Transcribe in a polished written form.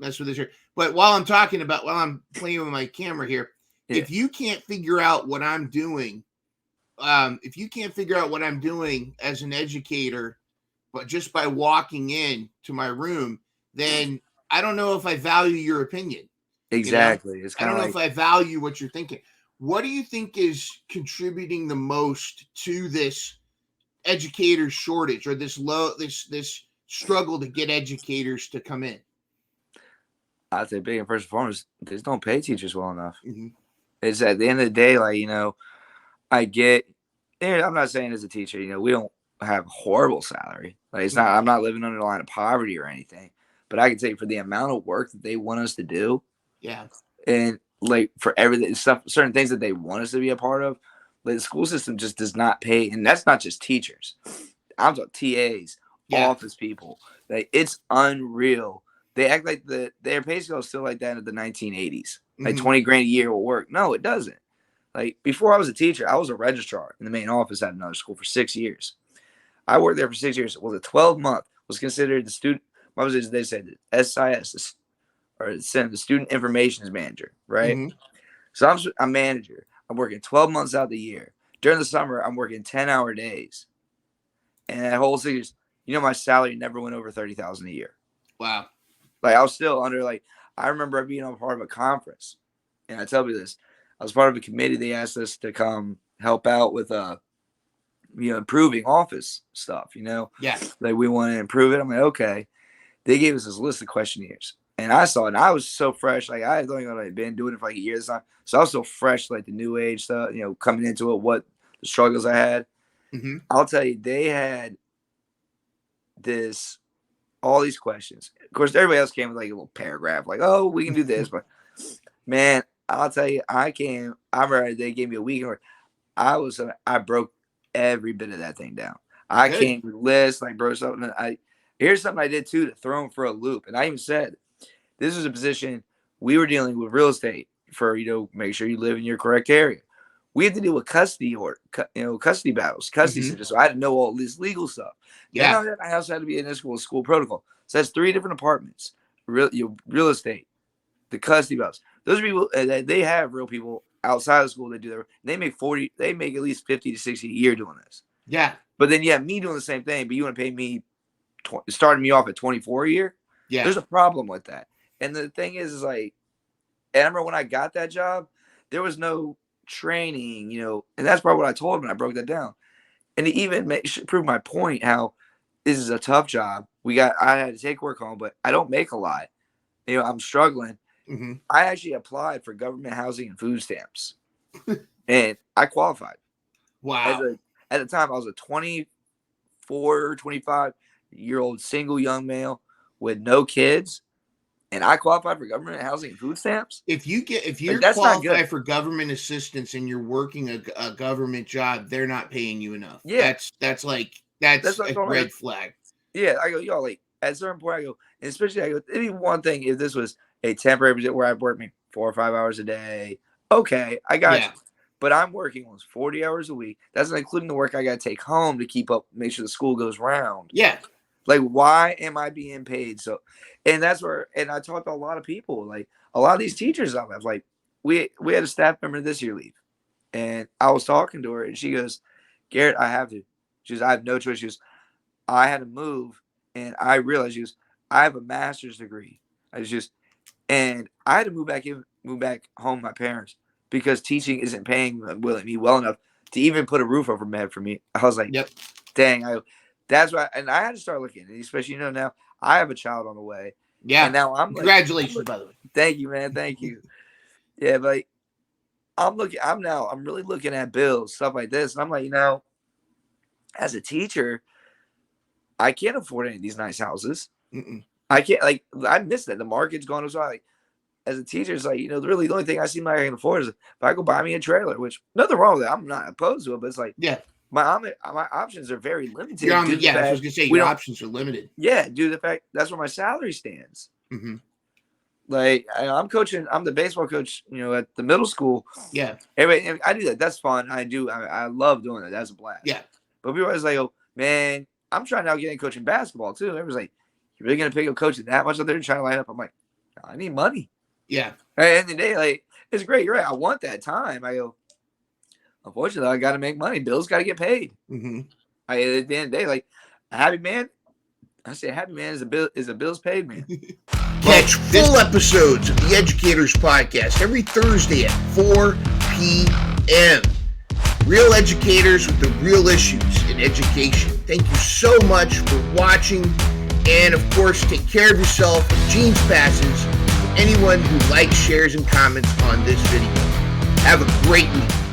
mess with this here. But while I'm playing with my camera here, if you can't figure out what I'm doing, as an educator, but just by walking in to my room, then I don't know if I value your opinion. Exactly. It's I don't know like, if I value what you're thinking. What do you think is contributing the most to this educator shortage, or this struggle to get educators to come in? I'd say big and first and foremost, they just don't pay teachers well enough. Mm-hmm. It's at the end of the day, like, I get, and I'm not saying as a teacher, we don't have horrible salary. Like, it's not, I'm not living under the line of poverty or anything, but I can say for the amount of work that they want us to do. Yeah. And like for everything, certain things that they want us to be a part of, like the school system just does not pay. And that's not just teachers. I'm talking TAs, office people. Like, it's unreal. They act like their pay scale is still like that in the 1980s. Like $20 grand a year will work. No, it doesn't. Like, before I was a teacher, I was a registrar in the main office at another school for 6 years. I worked there for 6 years. Well, the 12-month was considered the student. What was it? They said SIS, or the student information manager, right? Mm-hmm. So I'm manager. I'm working 12 months out the year. During the summer, I'm working 10-hour days. And that whole 6 years, my salary never went over $30,000 a year. Wow. Like, I was still under, like, I remember being a part of a conference. And I tell you this, I was part of a committee. They asked us to come help out with, improving office stuff, Yeah. Like, we want to improve it. I'm like, okay. They gave us this list of questionnaires. And I saw it, and I was so fresh. Like, I had only been doing it for like a year this time. So I was so fresh, like the new age stuff, coming into it, what the struggles I had. Mm-hmm. I'll tell you, they had all these questions. Of course, everybody else came with like a little paragraph, like, oh, we can do this. But, man, I'll tell you, I remember they gave me a week. I broke every bit of that thing down. I came with lists, like, bro, something. Here's something I did, too, to throw them for a loop. And I even said, this was a position we were dealing with real estate for, make sure you live in your correct area. We had to deal with custody battles, custody situations. So I had to know all this legal stuff. Yeah. Then I also had to be in this school protocol. So that's 3 different departments: real estate, the custody battles. Those people, they have real people outside of school that do that. They make at least 50 to 60 a year doing this. Yeah. But then, me doing the same thing, but you want to pay me, starting me off at 24 a year? Yeah. There's a problem with that. And the thing is like, and I remember when I got that job, there was no training, and that's probably what I told him, and I broke that down. And it even proved my point, how this is a tough job. I had to take work home, but I don't make a lot. I'm struggling. Mm-hmm. I actually applied for government housing and food stamps, and I qualified. Wow. At the time, I was a 24, 25-year-old single young male with no kids. And I qualified for government housing and food stamps. If you're that's qualified for government assistance and you're working a government job, they're not paying you enough. Yeah, that's a red flag. Yeah, I go, y'all, like, at a certain point, I go, and especially it'd be one thing if this was a temporary position where I work maybe 4 or 5 hours a day. Okay, I got you. But I'm working almost 40 hours a week. That's not including the work I got to take home to keep up, make sure the school goes round. Yeah. Like, why am I being paid so? And that's where, and I talked to a lot of people, like a lot of these teachers I have, like, we had a staff member this year leave, and I was talking to her, and she goes, Garrett, I have to. She goes, I have no choice. She goes, I had to move, and I realized, she goes, I have a master's degree. And I had to move back home with my parents because teaching isn't paying me well enough to even put a roof over my head for me. I was like, yep. Dang, that's why, and I had to start looking, especially, now I have a child on the way. Yeah. And now congratulations, by the way. Thank you, man. Thank you. Yeah, but I'm really looking at bills, stuff like this. And I'm like, as a teacher, I can't afford any of these nice houses. Mm-mm. I can't, I miss that. The market's gone as well. Like, as a teacher, it's like, really the only thing I seem like I can afford is if I go buy me a trailer, which nothing wrong with that. I'm not opposed to it, but it's like, yeah. My options are very limited. I was going to say, your options are limited. Yeah, due to the fact that's where my salary stands. Mm-hmm. Like, I'm the baseball coach, at the middle school. Yeah. Everybody, I do that. That's fun. I love doing it. That's a blast. Yeah. But people always like, oh, man, I'm trying to get in coaching basketball too. Everyone's like, you're really going to pick a coach that much out there and trying to line up? I'm like, I need money. Yeah. At the end of the day, like, it's great. You're right. I want that time. I go, unfortunately, I got to make money. Bills got to get paid. Mm-hmm. At the end of the day, like, a happy man, I say a happy man is a bills paid man. Catch full episodes of the Educators Podcast every Thursday at 4 p.m. Real educators with the real issues in education. Thank you so much for watching. And, of course, take care of yourself. Jeans passes to anyone who likes, shares, and comments on this video. Have a great week.